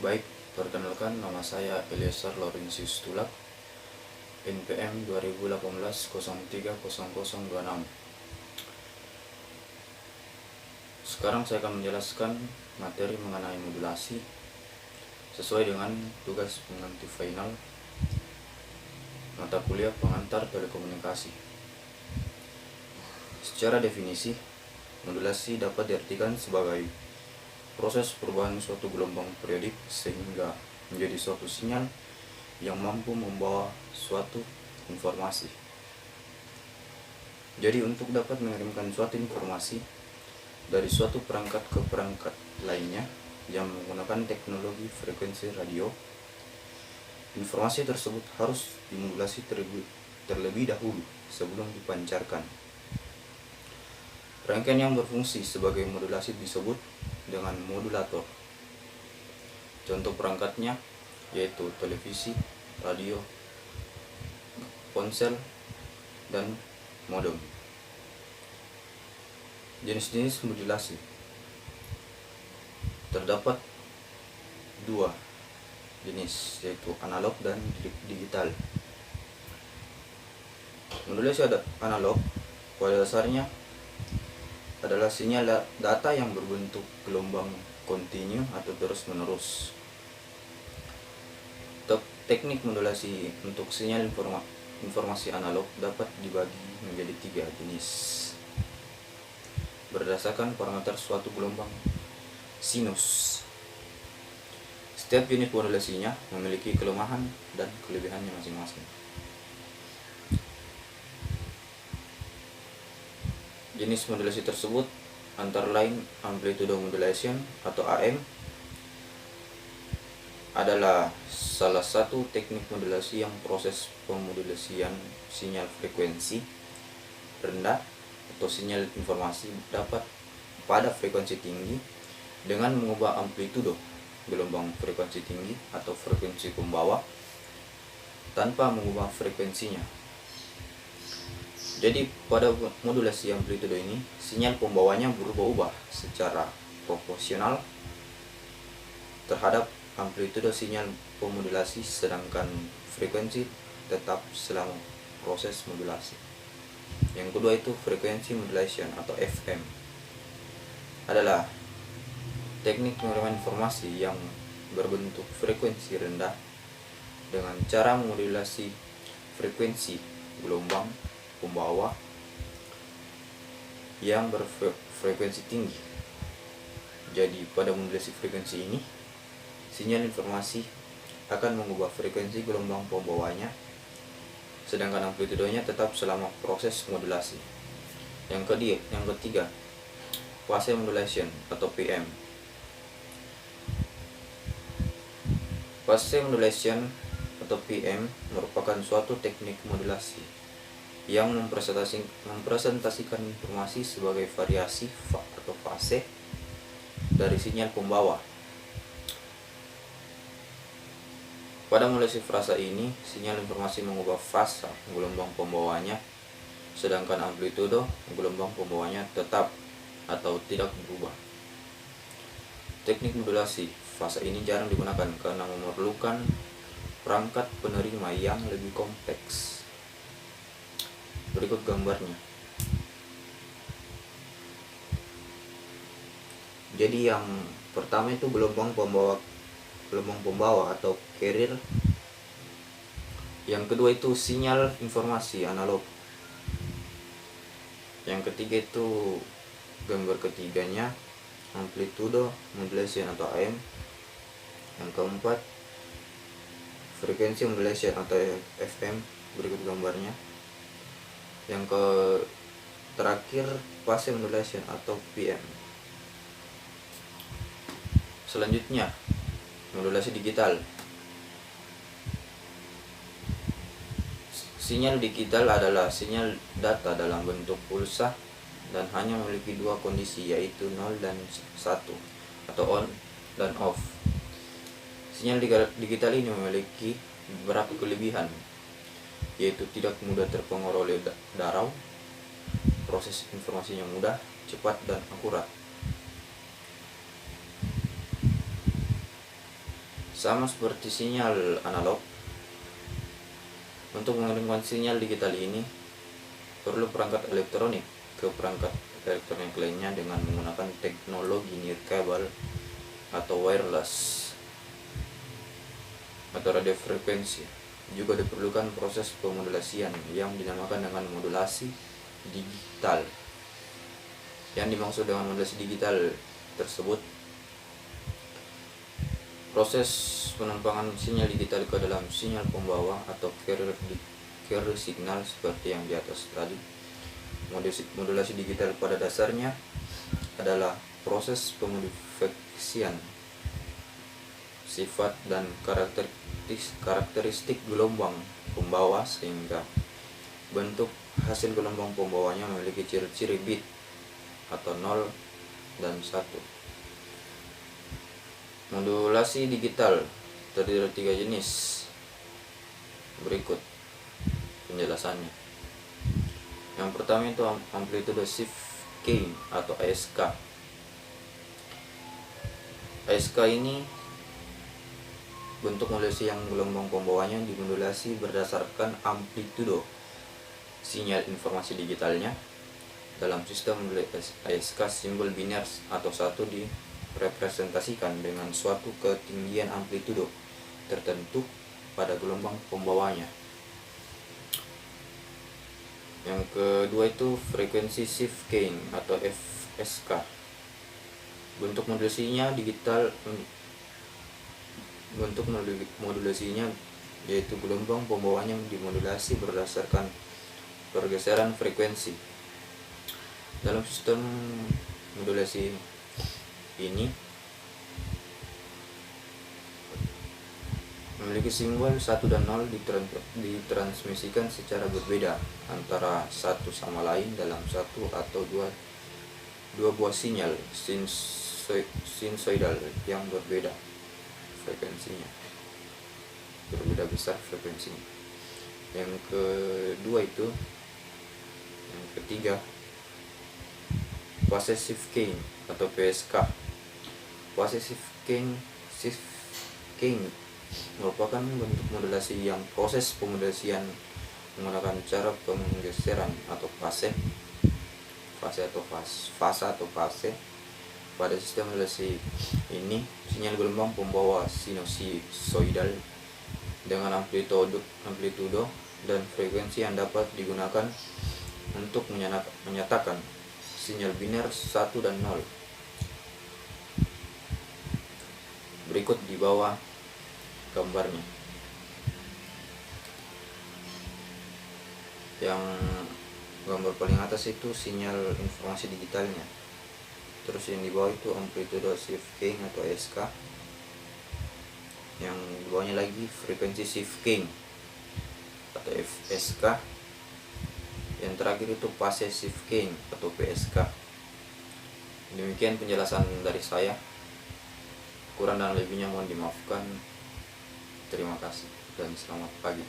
Baik, perkenalkan nama saya Eliezer Laurentius Tulak, NPM 2018-030026. Sekarang saya akan menjelaskan materi mengenai modulasi sesuai dengan tugas pengganti final mata kuliah pengantar telekomunikasi. Secara definisi, modulasi dapat diartikan sebagai proses perubahan suatu gelombang periodik sehingga menjadi suatu sinyal yang mampu membawa suatu informasi. Jadi untuk dapat mengirimkan suatu informasi dari suatu perangkat ke perangkat lainnya yang menggunakan teknologi frekuensi radio, informasi tersebut harus dimodulasi terlebih dahulu sebelum dipancarkan. Rangkaian yang berfungsi sebagai modulasi disebut dengan modulator. Contoh perangkatnya yaitu televisi, radio, ponsel, dan modem. Jenis-jenis modulasi terdapat dua jenis, yaitu analog dan digital. Modulasi analog pada dasarnya adalah sinyal data yang berbentuk gelombang kontinu atau terus-menerus. Teknik modulasi untuk sinyal informasi analog dapat dibagi menjadi tiga jenis berdasarkan parameter suatu gelombang sinus. Setiap jenis modulasinya memiliki kelemahan dan kelebihannya masing-masing. Jenis modulasi tersebut antara lain amplitude modulation atau AM adalah salah satu teknik modulasi yang proses pemodulasian sinyal frekuensi rendah atau sinyal informasi dapat pada frekuensi tinggi dengan mengubah amplitude gelombang frekuensi tinggi atau frekuensi pembawa tanpa mengubah frekuensinya. Jadi pada modulasi amplitude ini, sinyal pembawanya berubah-ubah secara proporsional terhadap amplitude sinyal pemodulasi, sedangkan frekuensi tetap selama proses modulasi. Yang kedua itu frekuensi modulation atau FM adalah teknik pengiriman informasi yang berbentuk frekuensi rendah dengan cara memodulasi frekuensi gelombang pembawa yang berfrekuensi tinggi. Jadi pada modulasi frekuensi ini, sinyal informasi akan mengubah frekuensi gelombang pembawanya, sedangkan amplitudenya tetap selama proses modulasi. Yang ketiga, phase modulation atau PM. Phase modulation atau PM merupakan suatu teknik modulasi yang mempresentasikan informasi sebagai variasi atau fase dari sinyal pembawa. Pada modulasi fase ini, sinyal informasi mengubah fase gelombang pembawanya, sedangkan amplitude gelombang pembawanya tetap atau tidak berubah. Teknik modulasi fase ini jarang digunakan karena memerlukan perangkat penerima yang lebih kompleks. Berikut gambarnya. Jadi yang pertama itu gelombang pembawa atau carrier. Yang kedua itu sinyal informasi analog. Yang ketiga itu gambar ketiganya amplitude modulation atau AM. Yang keempat frekuensi modulation atau FM. Berikut gambarnya. Yang terakhir phase modulation atau PM. Selanjutnya modulasi digital. Sinyal digital adalah sinyal data dalam bentuk pulsa dan hanya memiliki dua kondisi, yaitu 0 dan 1 atau on dan off. Sinyal digital ini memiliki beberapa kelebihan, yaitu tidak mudah terpengaruh oleh darau, proses informasinya mudah, cepat, dan akurat. Sama seperti sinyal analog, untuk mengirimkan sinyal digital ini perlu perangkat elektronik ke perangkat elektronik lainnya dengan menggunakan teknologi nirkabel atau wireless atau radio frekuensi. Juga diperlukan proses pemodulasian yang dinamakan dengan modulasi digital. Yang dimaksud dengan modulasi digital tersebut, proses penampangan sinyal digital ke dalam sinyal pembawa atau carrier signal seperti yang di atas tadi. Modulasi digital pada dasarnya adalah proses pemodifikasian sifat dan karakteristik gelombang pembawa sehingga bentuk hasil gelombang pembawanya memiliki ciri-ciri bit atau 0 dan 1. Modulasi digital terdiri dari 3 jenis. Berikut penjelasannya. Yang pertama itu amplitude shift gain atau ASK. ASK ini bentuk modulasi yang gelombang pembawanya dimodulasi berdasarkan amplitudo sinyal informasi digitalnya. Dalam sistem modulasi ASK, simbol biner atau 1 direpresentasikan dengan suatu ketinggian amplitudo tertentu pada gelombang pembawanya. Yang kedua itu frekuensi shift gain atau FSK. Bentuk modulasinya yaitu gelombang pembawanya dimodulasi berdasarkan pergeseran frekuensi. Dalam sistem modulasi ini memiliki simbol 1 dan 0 ditransmisikan secara berbeda antara satu sama lain dalam satu atau dua buah sinyal sinusoidal yang berbeda frekuensinya, berbeda besar frekuensinya. Yang ketiga possessive gain atau PSK. Possessive gain merupakan bentuk modulasi yang proses pemodulasian menggunakan cara penggeseran atau fase atau fase. Pada sistem modulasi ini, sinyal gelombang pembawa sinusoidal dengan amplitudo dan frekuensi yang dapat digunakan untuk menyatakan sinyal biner 1 dan 0. Berikut di bawah gambarnya. Yang gambar paling atas itu sinyal informasi digitalnya. Terus yang di bawah itu amplitude shift gain atau ASK. Yang di bawahnya lagi frekuensi shift gain atau FSK. Yang terakhir itu phase shift gain atau PSK. Demikian penjelasan dari saya. Kurang dan lebihnya mohon dimaafkan. Terima kasih dan selamat pagi.